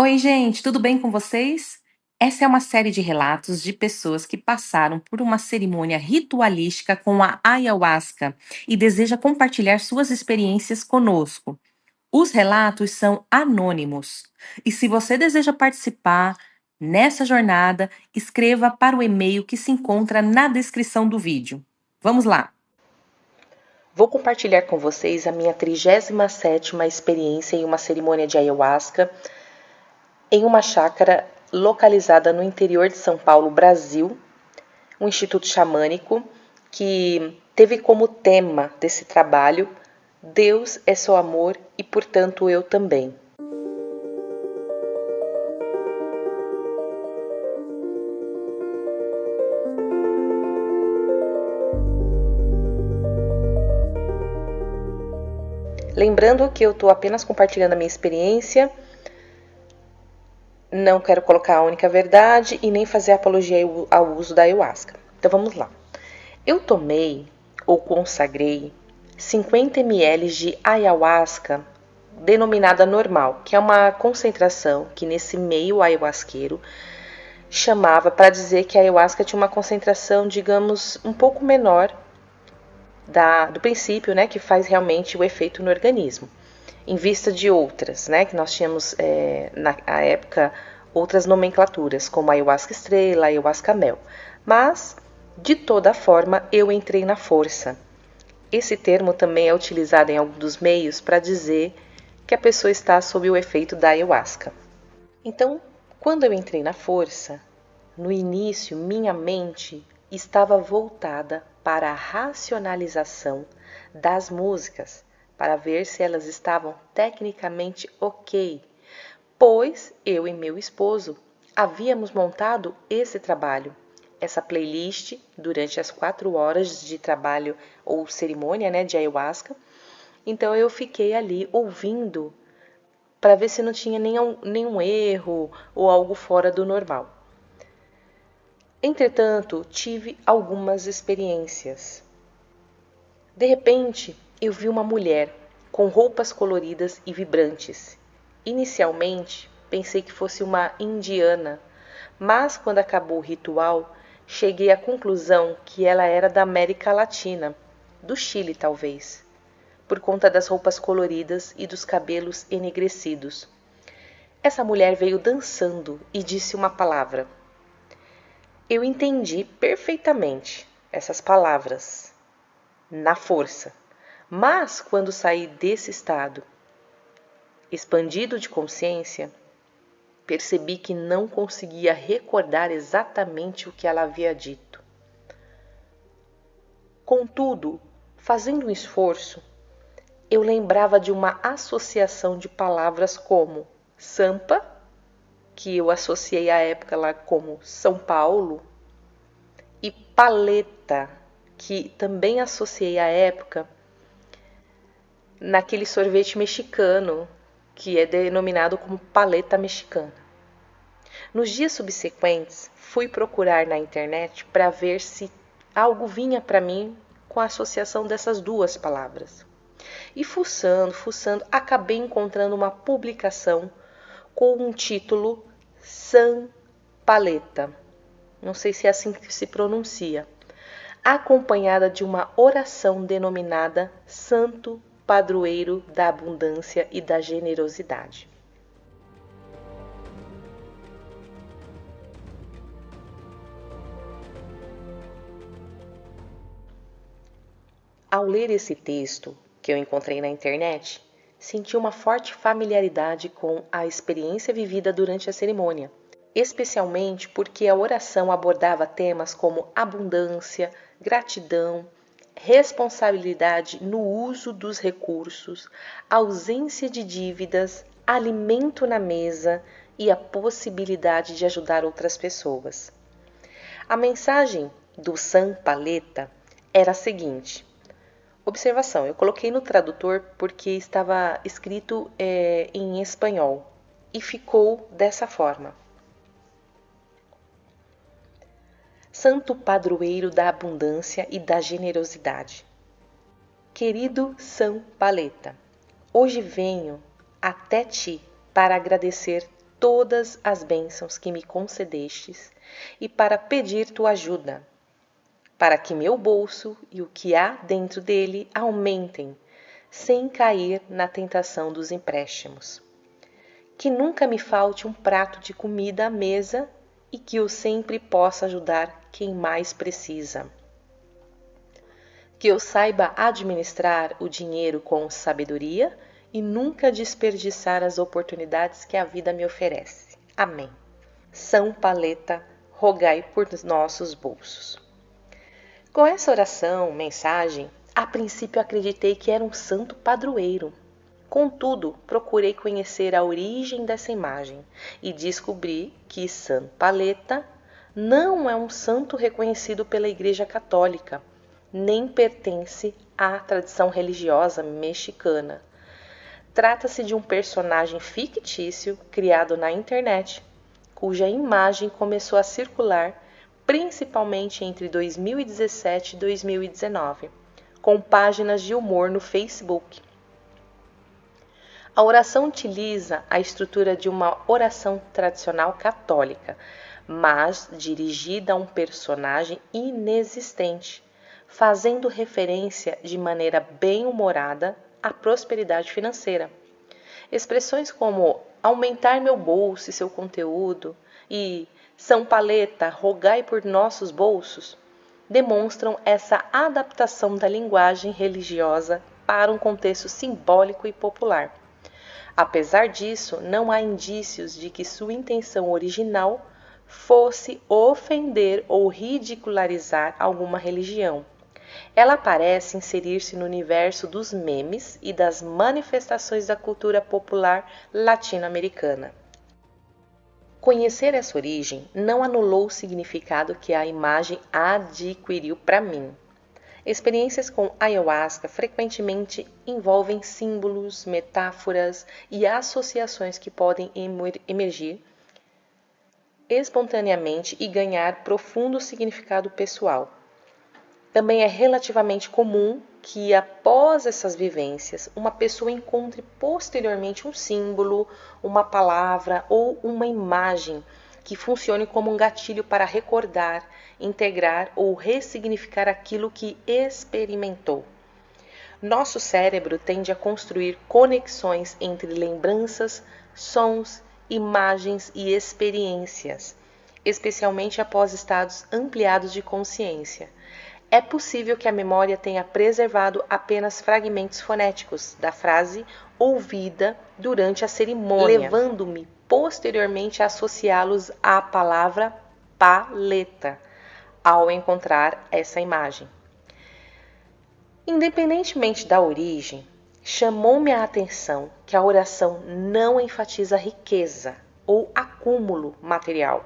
Oi, gente, tudo bem com vocês? Essa é uma série de relatos de pessoas que passaram por uma cerimônia ritualística com a ayahuasca e deseja compartilhar suas experiências conosco. Os relatos são anônimos. E se você deseja participar nessa jornada, escreva para o e-mail que se encontra na descrição do vídeo. Vamos lá! Vou compartilhar com vocês a minha 37ª experiência em uma cerimônia de ayahuasca em uma chácara localizada no interior de São Paulo, Brasil, um instituto xamânico que teve como tema desse trabalho Deus é só amor e, portanto, eu também. Lembrando que eu estou apenas compartilhando a minha experiência, não quero colocar a única verdade e nem fazer apologia ao uso da ayahuasca. Então vamos lá. Eu tomei ou consagrei 50 ml de ayahuasca denominada normal, que é uma concentração que nesse meio ayahuasqueiro chamava para dizer que a ayahuasca tinha uma concentração, digamos, um pouco menor do princípio, né, que faz realmente o efeito no organismo, em vista de outras, né, que nós tínhamos na época outras nomenclaturas, como ayahuasca estrela, ayahuasca mel. Mas, de toda forma, eu entrei na força. Esse termo também é utilizado em alguns dos meios para dizer que a pessoa está sob o efeito da ayahuasca. Então, quando eu entrei na força, no início minha mente estava voltada para a racionalização das músicas, para ver se elas estavam tecnicamente ok, pois eu e meu esposo havíamos montado esse trabalho, essa playlist durante as 4 horas de trabalho ou cerimônia, né, de ayahuasca. Então eu fiquei ali ouvindo para ver se não tinha nenhum erro ou algo fora do normal. Entretanto, tive algumas experiências. De repente, eu vi uma mulher com roupas coloridas e vibrantes. Inicialmente, pensei que fosse uma indiana, mas quando acabou o ritual, cheguei à conclusão que ela era da América Latina, do Chile talvez, por conta das roupas coloridas e dos cabelos enegrecidos. Essa mulher veio dançando e disse uma palavra. Eu entendi perfeitamente essas palavras, na força, mas quando saí desse estado expandido de consciência, percebi que não conseguia recordar exatamente o que ela havia dito. Contudo, fazendo um esforço, eu lembrava de uma associação de palavras como Sampa, que eu associei à época lá como São Paulo, e paleta, que também associei à época naquele sorvete mexicano, que é denominado como paleta mexicana. Nos dias subsequentes, fui procurar na internet para ver se algo vinha para mim com a associação dessas duas palavras. E fuçando, acabei encontrando uma publicação com um título San Paleta, não sei se é assim que se pronuncia, acompanhada de uma oração denominada Santo Padroeiro da Abundância e da Generosidade. Ao ler esse texto, que eu encontrei na internet, senti uma forte familiaridade com a experiência vivida durante a cerimônia, especialmente porque a oração abordava temas como abundância, gratidão, responsabilidade no uso dos recursos, ausência de dívidas, alimento na mesa e a possibilidade de ajudar outras pessoas. A mensagem do San Paleta era a seguinte. Observação, eu coloquei no tradutor porque estava escrito em espanhol e ficou dessa forma. Santo Padroeiro da Abundância e da Generosidade. Querido São Paleta, hoje venho até ti para agradecer todas as bênçãos que me concedestes e para pedir tua ajuda, para que meu bolso e o que há dentro dele aumentem, sem cair na tentação dos empréstimos. Que nunca me falte um prato de comida à mesa e que eu sempre possa ajudar quem mais precisa. Que eu saiba administrar o dinheiro com sabedoria e nunca desperdiçar as oportunidades que a vida me oferece. Amém. São Paleta, rogai por nossos bolsos. Com essa mensagem, a princípio acreditei que era um santo padroeiro. Contudo, procurei conhecer a origem dessa imagem e descobri que São Paleta não é um santo reconhecido pela Igreja Católica, nem pertence à tradição religiosa mexicana. Trata-se de um personagem fictício criado na internet, cuja imagem começou a circular principalmente entre 2017 e 2019, com páginas de humor no Facebook. A oração utiliza a estrutura de uma oração tradicional católica, mas dirigida a um personagem inexistente, fazendo referência de maneira bem-humorada à prosperidade financeira. Expressões como aumentar meu bolso e seu conteúdo e São Paleta, rogai por nossos bolsos, demonstram essa adaptação da linguagem religiosa para um contexto simbólico e popular. Apesar disso, não há indícios de que sua intenção original fosse ofender ou ridicularizar alguma religião. Ela parece inserir-se no universo dos memes e das manifestações da cultura popular latino-americana. Conhecer essa origem não anulou o significado que a imagem adquiriu para mim. Experiências com ayahuasca frequentemente envolvem símbolos, metáforas e associações que podem emergir espontaneamente e ganhar profundo significado pessoal. Também é relativamente comum que, após essas vivências, uma pessoa encontre posteriormente um símbolo, uma palavra ou uma imagem que funcione como um gatilho para recordar, integrar ou ressignificar aquilo que experimentou. Nosso cérebro tende a construir conexões entre lembranças, sons, imagens e experiências, especialmente após estados ampliados de consciência. É possível que a memória tenha preservado apenas fragmentos fonéticos da frase ouvida durante a cerimônia, levando-me posteriormente a associá-los à palavra paleta, ao encontrar essa imagem. Independentemente da origem, chamou-me a atenção que a oração não enfatiza riqueza ou acúmulo material,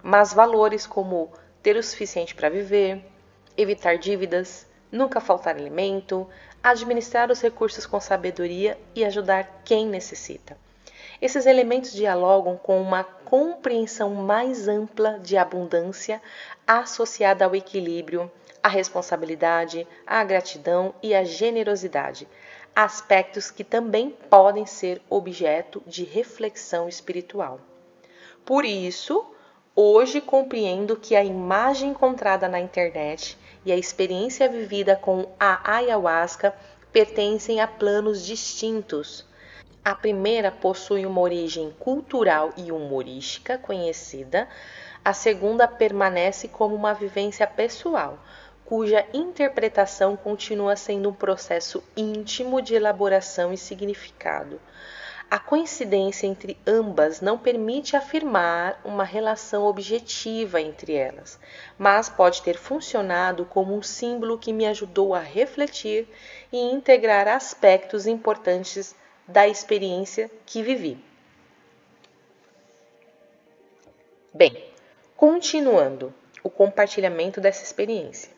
mas valores como ter o suficiente para viver, evitar dívidas, nunca faltar alimento, administrar os recursos com sabedoria e ajudar quem necessita. Esses elementos dialogam com uma compreensão mais ampla de abundância associada ao equilíbrio, à responsabilidade, à gratidão e à generosidade, aspectos que também podem ser objeto de reflexão espiritual. Por isso, hoje compreendo que a imagem encontrada na internet e a experiência vivida com a ayahuasca pertencem a planos distintos. A primeira possui uma origem cultural e humorística conhecida, a segunda permanece como uma vivência pessoal, cuja interpretação continua sendo um processo íntimo de elaboração e significado. A coincidência entre ambas não permite afirmar uma relação objetiva entre elas, mas pode ter funcionado como um símbolo que me ajudou a refletir e integrar aspectos importantes da experiência que vivi. Bem, continuando o compartilhamento dessa experiência.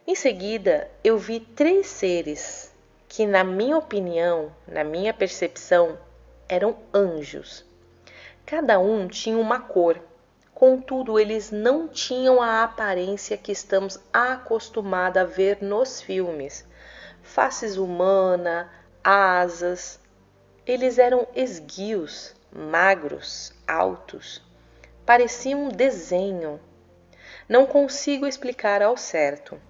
Em seguida, eu vi 3 seres que, na minha opinião, na minha percepção, eram anjos. Cada um tinha uma cor, contudo, eles não tinham a aparência que estamos acostumados a ver nos filmes. Faces humanas, asas. Eles eram esguios, magros, altos, pareciam um desenho. Não consigo explicar ao certo.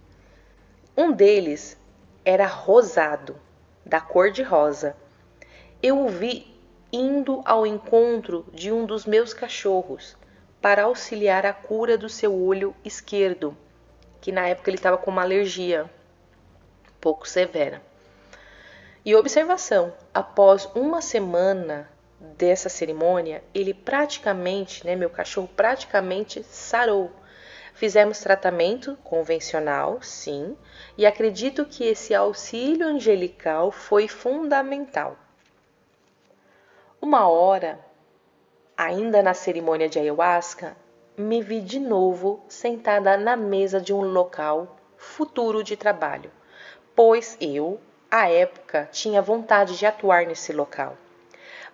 Um deles era rosado, da cor de rosa. Eu o vi indo ao encontro de um dos meus cachorros para auxiliar a cura do seu olho esquerdo, que na época ele estava com uma alergia um pouco severa. E observação, após uma semana dessa cerimônia, ele praticamente, meu cachorro praticamente sarou. Fizemos tratamento convencional, sim, e acredito que esse auxílio angelical foi fundamental. Uma hora, ainda na cerimônia de ayahuasca, me vi de novo sentada na mesa de um local futuro de trabalho, pois eu, à época, tinha vontade de atuar nesse local.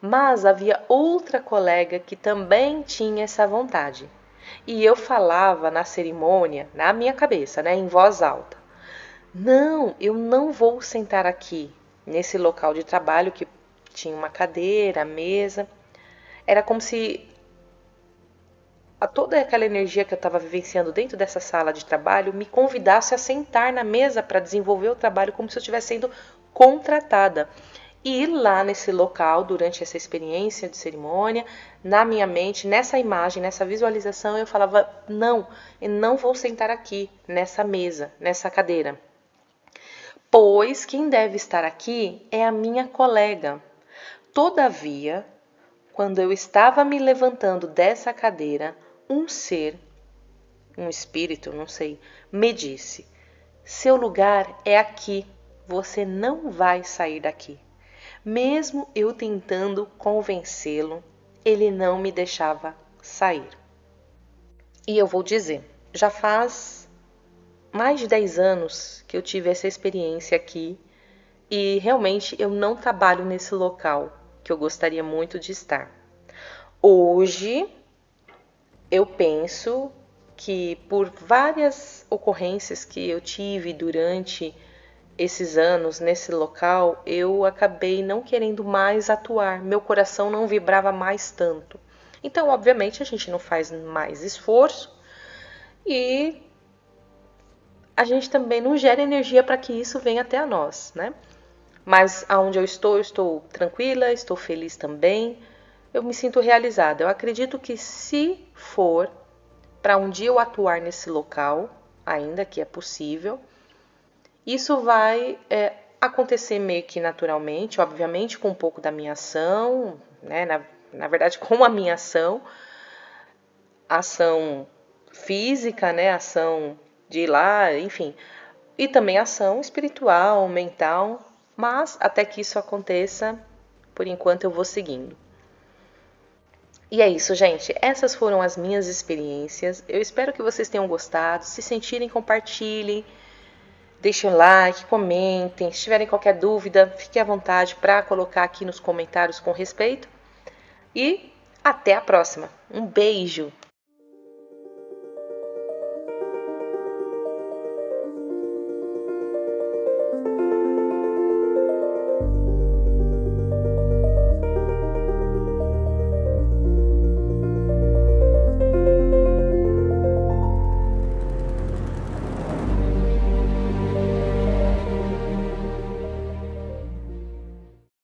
Mas havia outra colega que também tinha essa vontade. E eu falava na cerimônia, na minha cabeça, em voz alta. Não, eu não vou sentar aqui, nesse local de trabalho que tinha uma cadeira, mesa. Era como se toda aquela energia que eu estava vivenciando dentro dessa sala de trabalho me convidasse a sentar na mesa para desenvolver o trabalho como se eu estivesse sendo contratada. E lá nesse local, durante essa experiência de cerimônia, na minha mente, nessa imagem, nessa visualização, eu falava, não, eu não vou sentar aqui, nessa mesa, nessa cadeira. Pois quem deve estar aqui é a minha colega. Todavia, quando eu estava me levantando dessa cadeira, um ser, um espírito, não sei, me disse, seu lugar é aqui, você não vai sair daqui. Mesmo eu tentando convencê-lo, ele não me deixava sair. E eu vou dizer, já faz mais de 10 anos que eu tive essa experiência aqui e realmente eu não trabalho nesse local que eu gostaria muito de estar. Hoje, eu penso que por várias ocorrências que eu tive durante esses anos nesse local, eu acabei não querendo mais atuar, meu coração não vibrava mais tanto. Então, obviamente, a gente não faz mais esforço e a gente também não gera energia para que isso venha até a nós, Mas aonde eu estou tranquila, estou feliz também, eu me sinto realizada. Eu acredito que se for para um dia eu atuar nesse local, ainda que é possível, isso vai acontecer meio que naturalmente, obviamente com um pouco da minha ação, na verdade com a minha ação física, ação de ir lá, enfim, e também ação espiritual, mental, mas até que isso aconteça, por enquanto eu vou seguindo. E é isso, gente. Essas foram as minhas experiências. Eu espero que vocês tenham gostado. Se sentirem, compartilhem. Deixem o like, comentem. Se tiverem qualquer dúvida, fiquem à vontade para colocar aqui nos comentários com respeito. E até a próxima. Um beijo!